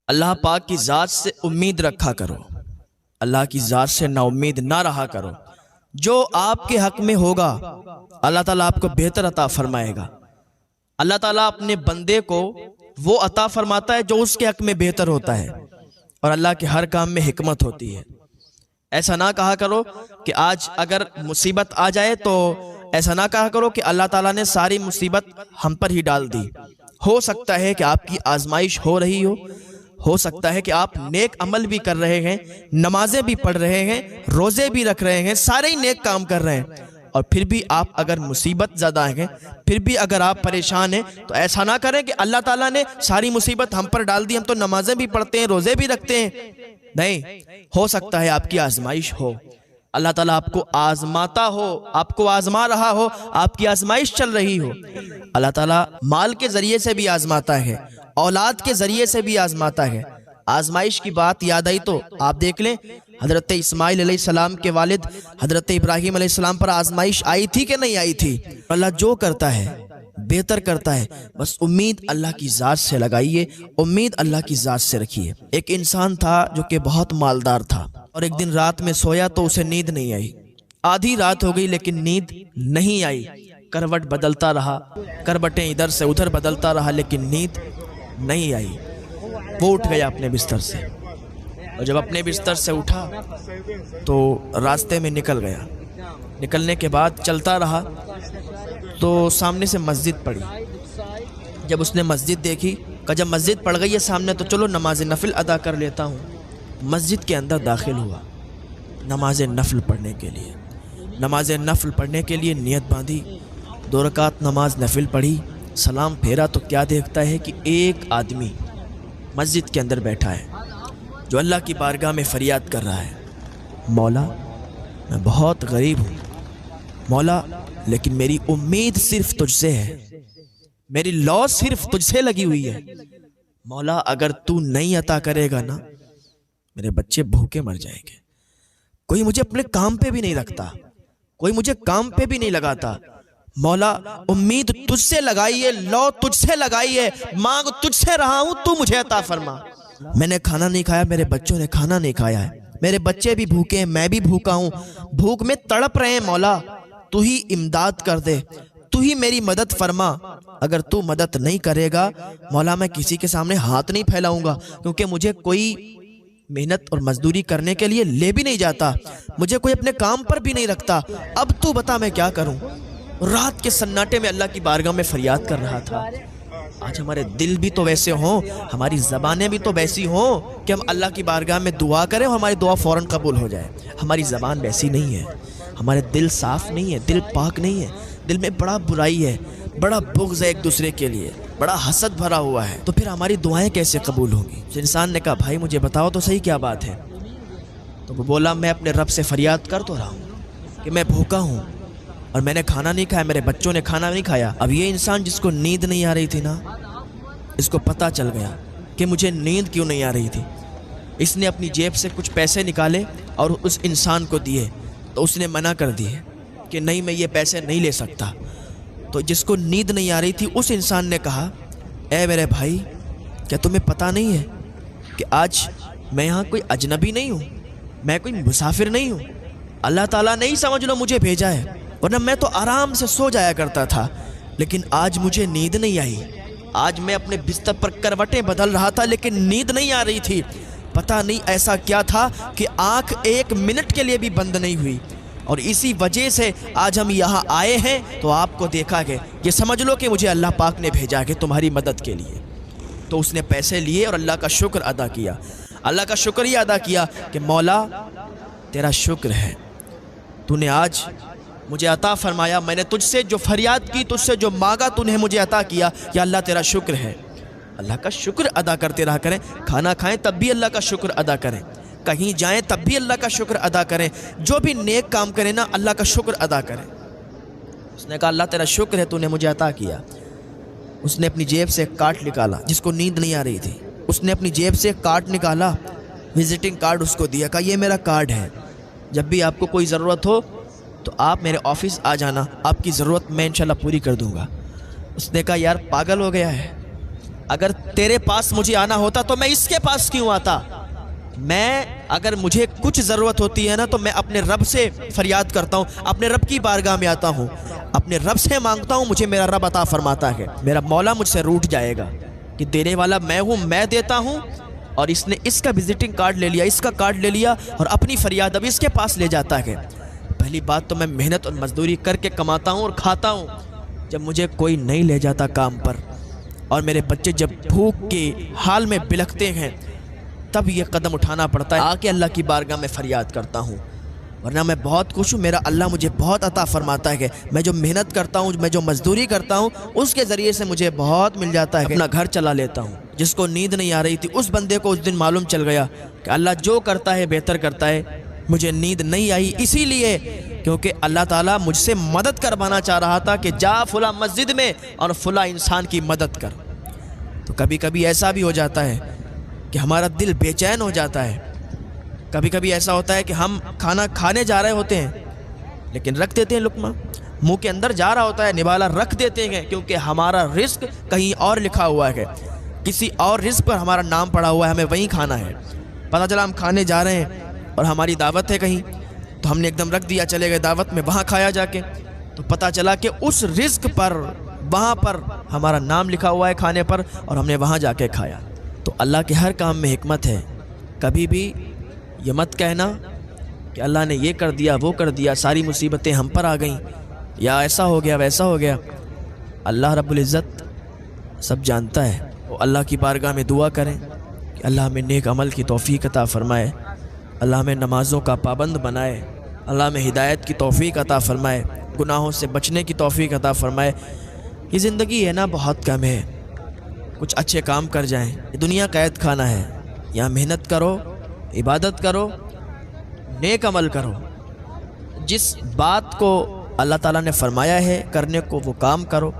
اللہ پاک کی ذات سے امید رکھا کرو، اللہ کی ذات سے نا امید نہ رہا کرو۔ جو آپ کے حق میں ہوگا اللہ تعالیٰ آپ کو بہتر عطا فرمائے گا۔ اللہ تعالیٰ اپنے بندے کو وہ عطا فرماتا ہے جو اس کے حق میں بہتر ہوتا ہے، اور اللہ کے ہر کام میں حکمت ہوتی ہے۔ ایسا نہ کہا کرو کہ آج اگر مصیبت آ جائے تو ایسا نہ کہا کرو کہ اللہ تعالیٰ نے ساری مصیبت ہم پر ہی ڈال دی۔ ہو سکتا ہے کہ آپ کی آزمائش ہو رہی ہو سکتا ہے کہ آپ نیک عمل بھی کر رہے ہیں، نمازیں بھی پڑھ رہے ہیں، روزے بھی رکھ رہے ہیں، سارے ہی نیک کام کر رہے ہیں، اور پھر بھی آپ اگر مصیبت زدہ ہیں، پھر بھی اگر آپ پریشان ہیں، تو ایسا نہ کریں کہ اللہ تعالیٰ نے ساری مصیبت ہم پر ڈال دی، ہم تو نمازیں بھی پڑھتے ہیں، روزے بھی رکھتے ہیں۔ نہیں، ہو سکتا ہے آپ کی آزمائش ہو، اللہ تعالیٰ آپ کو آزماتا ہو، آپ کو آزما رہا ہو، آپ کی آزمائش چل رہی ہو۔ اللہ تعالیٰ مال کے ذریعے سے بھی آزماتا ہے، اولاد کے ذریعے سے بھی آزماتا ہے۔ آزمائش کی بات یاد آئی تو آپ دیکھ لیں، حضرت اسماعیل علیہ السلام کے والد حضرت ابراہیم علیہ السلام پر آزمائش آئی تھی کہ نہیں آئی تھی؟ اللہ جو کرتا ہے بہتر کرتا ہے، بس امید اللہ کی ذات سے لگائیے، امید اللہ کی ذات سے رکھیے۔ ایک انسان تھا جو کہ بہت مالدار تھا، اور ایک دن رات میں سویا تو اسے نیند نہیں آئی۔ آدھی رات ہو گئی لیکن نیند نہیں آئی، کروٹ بدلتا رہا، کروٹیں ادھر سے ادھر بدلتا رہا، لیکن نیند نہیں آئی۔ وہ اٹھ گیا اپنے بستر سے، اور جب اپنے بستر سے اٹھا تو راستے میں نکل گیا۔ نکلنے کے بعد چلتا رہا تو سامنے سے مسجد پڑی۔ جب اس نے مسجد دیکھی، کہ جب مسجد پڑ گئی ہے سامنے تو چلو نماز نفل ادا کر لیتا ہوں۔ مسجد کے اندر داخل ہوا نماز نفل پڑھنے کے لیے۔ نماز نفل پڑھنے کے لیے نیت باندھی، 2 رکعت نماز نفل پڑھی، سلام پھیرا تو کیا دیکھتا ہے کہ ایک آدمی مسجد کے اندر بیٹھا ہے جو اللہ کی بارگاہ میں فریاد کر رہا ہے، مولا میں بہت غریب ہوں، مولا لیکن میری امید صرف تجھ سے ہے، میری لو صرف تجھ سے لگی ہوئی ہے، مولا اگر تو نہیں عطا کرے گا نا میرے بچے بھوکے مر جائیں گے۔ کوئی مجھے اپنے کام پہ بھی نہیں رکھتا، کوئی مجھے کام پہ بھی نہیں لگاتا، مولا امید تجھ سے لگائی ہے، لو تجھ سے لگائی ہے، مانگ تجھ سے رہا ہوں، تو مجھے عطا فرما۔ میں نے کھانا نہیں کھایا، میرے بچوں نے کھانا نہیں کھایا ہے، میرے بچے بھی بھوکے ہیں، میں بھی بھوکا ہوں، بھوک میں تڑپ رہے ہیں، مولا تو ہی امداد کر دے، تو ہی میری مدد فرما۔ اگر تو مدد نہیں کرے گا مولا میں کسی کے سامنے ہاتھ نہیں پھیلاؤں گا، کیونکہ مجھے کوئی محنت اور مزدوری کرنے کے لیے لے بھی نہیں جاتا، مجھے کوئی اپنے کام پر بھی نہیں رکھتا، اب تو بتا میں کیا کروں۔ رات کے سناٹے میں اللہ کی بارگاہ میں فریاد کر رہا تھا۔ آج ہمارے دل بھی تو ویسے ہوں، ہماری زبانیں بھی تو ویسی ہوں کہ ہم اللہ کی بارگاہ میں دعا کریں اور ہماری دعا فوراً قبول ہو جائے۔ ہماری زبان ویسی نہیں ہے، ہمارے دل صاف نہیں ہے، دل پاک نہیں ہے، دل میں بڑا برائی ہے، بڑا بغض ہے ایک دوسرے کے لیے، بڑا حسد بھرا ہوا ہے، تو پھر ہماری دعائیں کیسے قبول ہوں گی؟ تو انسان نے کہا بھائی مجھے بتاؤ تو صحیح کیا بات ہے؟ تو وہ بولا میں اپنے رب سے فریاد کر تو رہا ہوں کہ میں بھوکا ہوں اور میں نے کھانا نہیں کھایا، میرے بچوں نے کھانا نہیں کھایا۔ اب یہ انسان جس کو نیند نہیں آ رہی تھی نا، اس کو پتہ چل گیا کہ مجھے نیند کیوں نہیں آ رہی تھی۔ اس نے اپنی جیب سے کچھ پیسے نکالے اور اس انسان کو دیے، تو اس نے منع کر دیے کہ نہیں میں یہ پیسے نہیں لے سکتا۔ تو جس کو نیند نہیں آ رہی تھی اس انسان نے کہا اے میرے بھائی کیا تمہیں پتہ نہیں ہے کہ آج میں یہاں کوئی اجنبی نہیں ہوں، میں کوئی مسافر نہیں ہوں، اللہ تعالیٰ نے ہی سمجھ لو مجھے بھیجا ہے، ورنہ میں تو آرام سے سو جایا کرتا تھا، لیکن آج مجھے نیند نہیں آئی، آج میں اپنے بستر پر کروٹیں بدل رہا تھا لیکن نیند نہیں آ رہی تھی۔ پتہ نہیں ایسا کیا تھا کہ آنکھ 1 منٹ کے لیے بھی بند نہیں ہوئی، اور اسی وجہ سے آج ہم یہاں آئے ہیں تو آپ کو دیکھا گیا، یہ سمجھ لو کہ مجھے اللہ پاک نے بھیجا کہ تمہاری مدد کے لیے۔ تو اس نے پیسے لیے اور اللہ کا شکر ادا کیا، اللہ کا شکریہ ادا کیا کہ مولا تیرا شکر ہے، تو نے آج مجھے عطا فرمایا، میں نے تجھ سے جو فریاد کی، تجھ سے جو مانگا تو نے مجھے عطا کیا، یا اللہ تیرا شکر ہے۔ اللہ کا شکر ادا کرتے رہا کریں، کھانا کھائیں تب بھی اللہ کا شکر ادا کریں، کہیں جائیں تب بھی اللہ کا شکر ادا کریں، جو بھی نیک کام کریں نا اللہ کا شکر ادا کریں۔ اس نے کہا اللہ تیرا شکر ہے تو نے مجھے عطا کیا۔ اس نے اپنی جیب سے ایک کارڈ نکالا، جس کو نیند نہیں آ رہی تھی، اس نے اپنی جیب سے ایک کارڈ نکالا، وزٹنگ کارڈ اس کو دیا، کہا یہ میرا کارڈ ہے، جب بھی آپ کو کوئی ضرورت ہو تو آپ میرے آفس آ جانا، آپ کی ضرورت میں انشاءاللہ پوری کر دوں گا۔ اس نے کہا یار پاگل ہو گیا ہے، اگر تیرے پاس مجھے آنا ہوتا تو میں اس کے پاس کیوں آتا؟ میں اگر مجھے کچھ ضرورت ہوتی ہے نا تو میں اپنے رب سے فریاد کرتا ہوں، اپنے رب کی بارگاہ میں آتا ہوں، اپنے رب سے مانگتا ہوں، مجھے میرا رب عطا فرماتا ہے۔ میرا مولا مجھ سے روٹھ جائے گا کہ دینے والا میں ہوں، میں دیتا ہوں، اور اس نے اس کا وزٹنگ کارڈ لے لیا، اس کا کارڈ لے لیا، اور اپنی فریاد اب اس کے پاس لے جاتا ہے۔ پہلی بات تو میں محنت اور مزدوری کر کے کماتا ہوں اور کھاتا ہوں، جب مجھے کوئی نہیں لے جاتا کام پر، اور میرے بچے جب بھوک کے حال میں بلکتے ہیں، تب یہ قدم اٹھانا پڑتا ہے، آ کے اللہ کی بارگاہ میں فریاد کرتا ہوں۔ ورنہ میں بہت خوش ہوں، میرا اللہ مجھے بہت عطا فرماتا ہے، میں جو محنت کرتا ہوں، میں جو مزدوری کرتا ہوں، اس کے ذریعے سے مجھے بہت مل جاتا ہے، اپنا گھر چلا لیتا ہوں۔ جس کو نیند نہیں آ رہی تھی، اس بندے کو اس دن معلوم چل گیا کہ اللہ جو کرتا ہے بہتر کرتا ہے، مجھے نیند نہیں آئی اسی لیے کیونکہ اللہ تعالیٰ مجھ سے مدد کروانا چاہ رہا تھا کہ جا فلاں مسجد میں اور فلاں انسان کی مدد کر۔ تو کبھی کبھی ایسا بھی ہو جاتا ہے کہ ہمارا دل بے چین ہو جاتا ہے، کبھی کبھی ایسا ہوتا ہے کہ ہم کھانا کھانے جا رہے ہوتے ہیں لیکن رکھ دیتے ہیں لقمہ، منہ کے اندر جا رہا ہوتا ہے نوالا رکھ دیتے ہیں، کیونکہ ہمارا رزق کہیں اور لکھا ہوا ہے، کسی اور رزق پر ہمارا نام پڑا ہوا ہے، ہمیں وہیں کھانا ہے۔ پتہ چلا ہم کھانے جا رہے ہیں اور ہماری دعوت ہے کہیں، تو ہم نے ایک دم رکھ دیا، چلے گئے دعوت میں، وہاں کھایا جا کے، تو پتہ چلا کہ اس رزق پر وہاں پر ہمارا نام لکھا ہوا ہے کھانے پر، اور ہم نے وہاں جا کے کھایا۔ تو اللہ کے ہر کام میں حکمت ہے، کبھی بھی یہ مت کہنا کہ اللہ نے یہ کر دیا وہ کر دیا، ساری مصیبتیں ہم پر آ گئیں، یا ایسا ہو گیا ویسا ہو گیا۔ اللہ رب العزت سب جانتا ہے، وہ اللہ کی بارگاہ میں دعا کریں کہ اللہ ہمیں نیک عمل کی توفیق عطا فرمائے، اللہ ہمیں نمازوں کا پابند بنائے، اللہ ہمیں ہدایت کی توفیق عطا فرمائے، گناہوں سے بچنے کی توفیق عطا فرمائے۔ یہ زندگی ہے نا بہت کم ہے، کچھ اچھے کام کر جائیں، یہ دنیا قید خانہ ہے، یہاں محنت کرو، عبادت کرو، نیک عمل کرو، جس بات کو اللہ تعالیٰ نے فرمایا ہے کرنے کو وہ کام کرو۔